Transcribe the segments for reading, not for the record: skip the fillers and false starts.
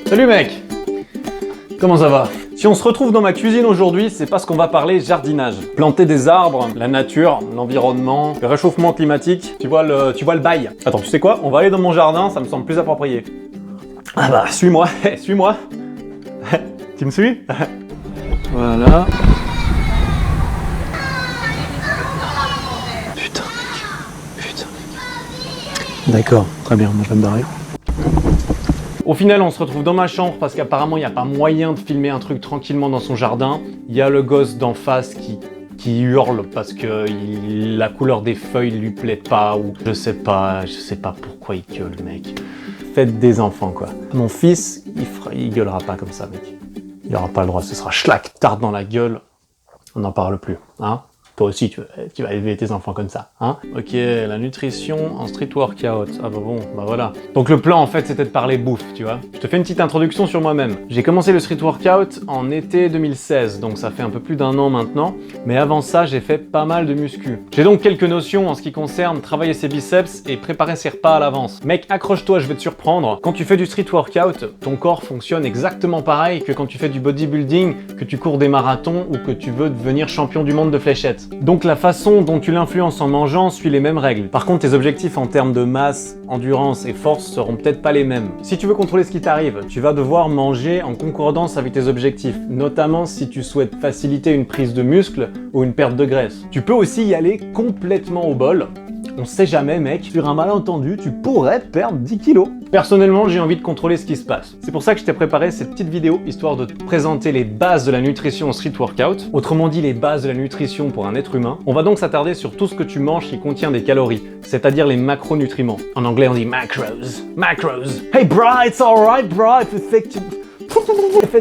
Salut mec! Comment ça va? Si on se retrouve dans ma cuisine aujourd'hui, c'est parce qu'on va parler jardinage. Planter des arbres, la nature, l'environnement, le réchauffement climatique, tu vois le bail. Attends, tu sais quoi? On va aller dans mon jardin, ça me semble plus approprié. Ah bah, suis-moi, suis-moi. Tu me suis? Voilà. Putain mec. D'accord, très bien, je vais me barrer. Au final, on se retrouve dans ma chambre parce qu'apparemment, il n'y a pas moyen de filmer un truc tranquillement dans son jardin. Il y a le gosse d'en face qui hurle parce que la couleur des feuilles lui plaît pas ou je sais pas pourquoi il gueule, mec. Faites des enfants, quoi. Mon fils, il gueulera pas comme ça, mec. Il aura pas le droit, ce sera schlac, tarte dans la gueule. On n'en parle plus, hein. Toi aussi, tu vas élever tes enfants comme ça, hein. Ok, la nutrition en street workout. Ah bah bon, bah voilà. Donc le plan, en fait, c'était de parler bouffe, tu vois. Je te fais une petite introduction sur moi-même. J'ai commencé le street workout en été 2016, donc ça fait un peu plus d'un an maintenant. Mais avant ça, j'ai fait pas mal de muscu. J'ai donc quelques notions en ce qui concerne travailler ses biceps et préparer ses repas à l'avance. Mec, accroche-toi, je vais te surprendre. Quand tu fais du street workout, ton corps fonctionne exactement pareil que quand tu fais du bodybuilding, que tu cours des marathons ou que tu veux devenir champion du monde de fléchettes. Donc la façon dont tu l'influences en mangeant suit les mêmes règles. Par contre, tes objectifs en termes de masse, endurance et force seront peut-être pas les mêmes. Si tu veux contrôler ce qui t'arrive, tu vas devoir manger en concordance avec tes objectifs, notamment si tu souhaites faciliter une prise de muscle ou une perte de graisse. Tu peux aussi y aller complètement au bol. On sait jamais, mec, sur un malentendu, tu pourrais perdre 10 kilos. Personnellement, j'ai envie de contrôler ce qui se passe. C'est pour ça que je t'ai préparé cette petite vidéo, histoire de te présenter les bases de la nutrition en street workout, autrement dit les bases de la nutrition pour un être humain. On va donc s'attarder sur tout ce que tu manges qui contient des calories, c'est-à-dire les macronutriments. En anglais, on dit macros. Macros. Hey bro, it's alright bro,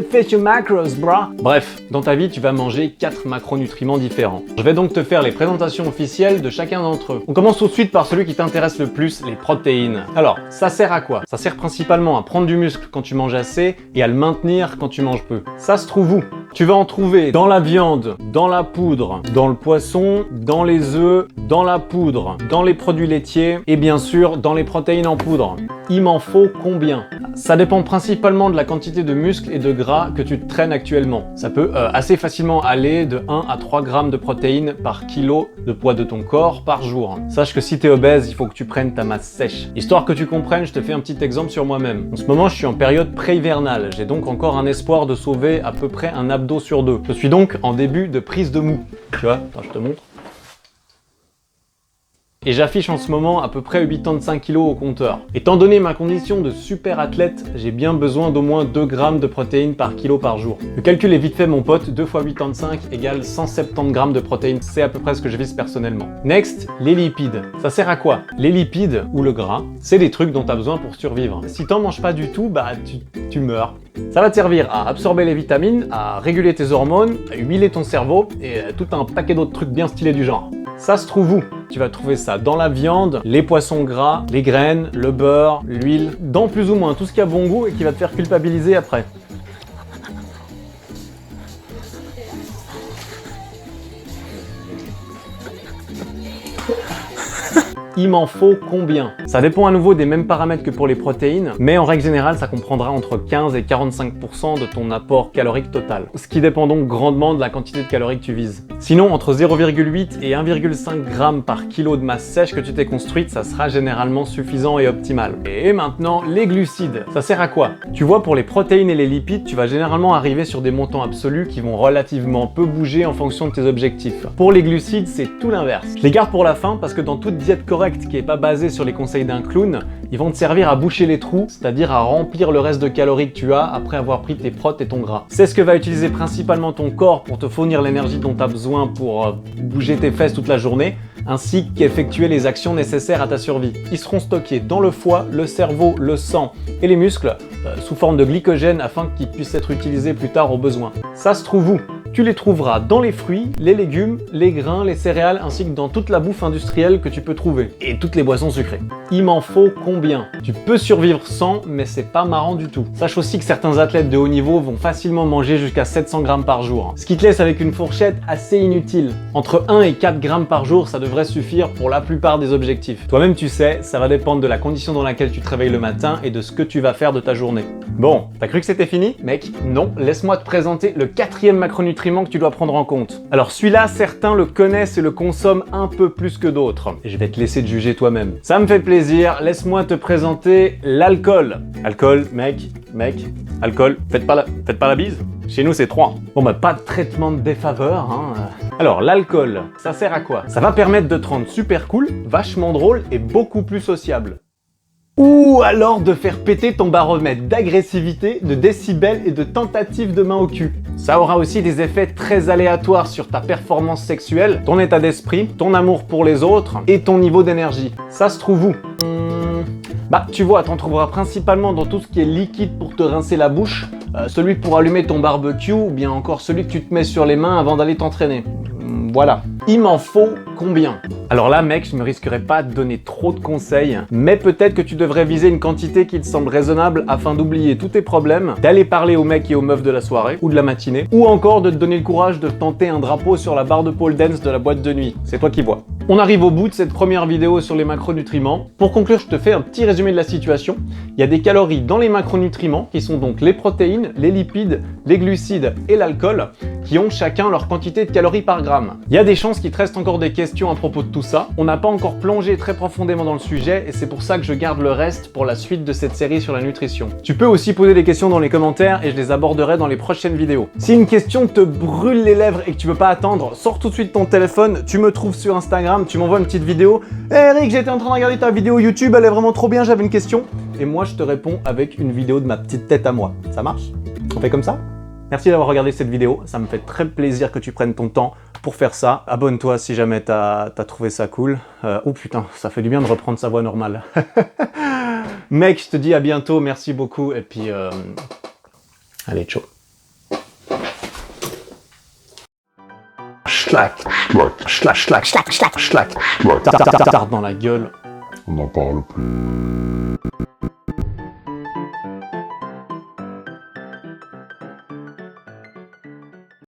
Fais your macros, bra. Bref, dans ta vie, tu vas manger 4 macronutriments différents. Je vais donc te faire les présentations officielles de chacun d'entre eux. On commence tout de suite par celui qui t'intéresse le plus, les protéines. Alors, ça sert à quoi? Ça sert principalement à prendre du muscle quand tu manges assez et à le maintenir quand tu manges peu. Ça se trouve où? Tu vas en trouver dans la viande, dans la poudre, dans le poisson, dans les œufs, dans la poudre, dans les produits laitiers et bien sûr dans les protéines en poudre. Il m'en faut combien? Ça dépend principalement de la quantité de muscles et de gras que tu te traînes actuellement. Ça peut assez facilement aller de 1 à 3 grammes de protéines par kilo de poids de ton corps par jour. Sache que si tu es obèse, il faut que tu prennes ta masse sèche. Histoire que tu comprennes, je te fais un petit exemple sur moi-même. En ce moment, je suis en période pré-hivernale. J'ai donc encore un espoir de sauver à peu près un abdo sur 2. Je suis donc en début de prise de mou. Tu vois, attends, je te montre. Et j'affiche en ce moment à peu près 85 kg au compteur. Étant donné ma condition de super athlète, j'ai bien besoin d'au moins 2 grammes de protéines par kilo par jour. Le calcul est vite fait mon pote, 2 x 85 égale 170 grammes de protéines, c'est à peu près ce que je vise personnellement. Next, les lipides. Ça sert à quoi? Les lipides, ou le gras, c'est des trucs dont tu as besoin pour survivre. Si t'en manges pas du tout, bah tu meurs. Ça va te servir à absorber les vitamines, à réguler tes hormones, à huiler ton cerveau et tout un paquet d'autres trucs bien stylés du genre. Ça se trouve où? Tu vas trouver ça dans la viande, les poissons gras, les graines, le beurre, l'huile, dans plus ou moins tout ce qui a bon goût et qui va te faire culpabiliser après. Il m'en faut combien? Ça dépend à nouveau des mêmes paramètres que pour les protéines, mais en règle générale, ça comprendra entre 15 et 45% de ton apport calorique total. Ce qui dépend donc grandement de la quantité de calories que tu vises. Sinon, entre 0,8 et 1,5 g par kilo de masse sèche que tu t'es construite, ça sera généralement suffisant et optimal. Et maintenant, les glucides. Ça sert à quoi? Tu vois, pour les protéines et les lipides, tu vas généralement arriver sur des montants absolus qui vont relativement peu bouger en fonction de tes objectifs. Pour les glucides, c'est tout l'inverse. Je les garde pour la fin parce que dans toute diète correcte qui n'est pas basé sur les conseils d'un clown, ils vont te servir à boucher les trous, c'est-à-dire à remplir le reste de calories que tu as après avoir pris tes protes et ton gras. C'est ce que va utiliser principalement ton corps pour te fournir l'énergie dont tu as besoin pour bouger tes fesses toute la journée, ainsi qu'effectuer les actions nécessaires à ta survie. Ils seront stockés dans le foie, le cerveau, le sang et les muscles sous forme de glycogène afin qu'ils puissent être utilisés plus tard au besoin. Ça se trouve où? Tu les trouveras dans les fruits, les légumes, les grains, les céréales, ainsi que dans toute la bouffe industrielle que tu peux trouver. Et toutes les boissons sucrées. Il m'en faut combien? Tu peux survivre sans, mais c'est pas marrant du tout. Sache aussi que certains athlètes de haut niveau vont facilement manger jusqu'à 700 grammes par jour. Ce qui te laisse avec une fourchette assez inutile. Entre 1 et 4 grammes par jour, ça devrait suffire pour la plupart des objectifs. Toi-même tu sais, ça va dépendre de la condition dans laquelle tu te réveilles le matin et de ce que tu vas faire de ta journée. Bon, t'as cru que c'était fini? Mec, non, laisse-moi te présenter le 4e macronutriment que tu dois prendre en compte. Alors celui-là, certains le connaissent et le consomment un peu plus que d'autres. Et je vais te laisser te juger toi-même. Ça me fait plaisir, laisse-moi te présenter l'alcool. Alcool, mec, alcool, faites pas la bise. Chez nous, c'est 3. Bon bah, pas de traitement de défaveur, hein. Alors, l'alcool, ça sert à quoi? Ça va permettre de te rendre super cool, vachement drôle et beaucoup plus sociable. Ou alors de faire péter ton baromètre d'agressivité, de décibels et de tentatives de main au cul. Ça aura aussi des effets très aléatoires sur ta performance sexuelle, ton état d'esprit, ton amour pour les autres et ton niveau d'énergie. Ça se trouve où? Bah, tu vois, t'en trouveras principalement dans tout ce qui est liquide pour te rincer la bouche, celui pour allumer ton barbecue, ou bien encore celui que tu te mets sur les mains avant d'aller t'entraîner. Voilà. Il m'en faut combien? Alors là, mec, je ne me risquerai pas de donner trop de conseils, mais peut-être que tu devrais viser une quantité qui te semble raisonnable afin d'oublier tous tes problèmes, d'aller parler aux mecs et aux meufs de la soirée, ou de la matinée, ou encore de te donner le courage de tenter un drapeau sur la barre de pole dance de la boîte de nuit. C'est toi qui vois. On arrive au bout de cette première vidéo sur les macronutriments. Pour conclure, je te fais un petit résumé de la situation. Il y a des calories dans les macronutriments, qui sont donc les protéines, les lipides, les glucides et l'alcool, qui ont chacun leur quantité de calories par gramme. Il y a des chances qu'il te reste encore des questions à propos de tout ça. On n'a pas encore plongé très profondément dans le sujet et c'est pour ça que je garde le reste pour la suite de cette série sur la nutrition. Tu peux aussi poser des questions dans les commentaires et je les aborderai dans les prochaines vidéos. Si une question te brûle les lèvres et que tu veux pas attendre, sors tout de suite ton téléphone, tu me trouves sur Instagram, tu m'envoies une petite vidéo. Hey Eric, j'étais en train de regarder ta vidéo YouTube, elle est vraiment trop bien, j'avais une question. Et moi je te réponds avec une vidéo de ma petite tête à moi. Ça marche? On fait comme ça? Merci d'avoir regardé cette vidéo, ça me fait très plaisir que tu prennes ton temps pour faire ça. Abonne-toi si jamais t'as trouvé ça cool. Oh putain, ça fait du bien de reprendre sa voix normale. Mec, je te dis à bientôt, merci beaucoup, et puis... Allez, ciao. Schlack, schlack, schlack, schlack, schlack, schlack, schlack, dans la gueule. On n'en parle plus.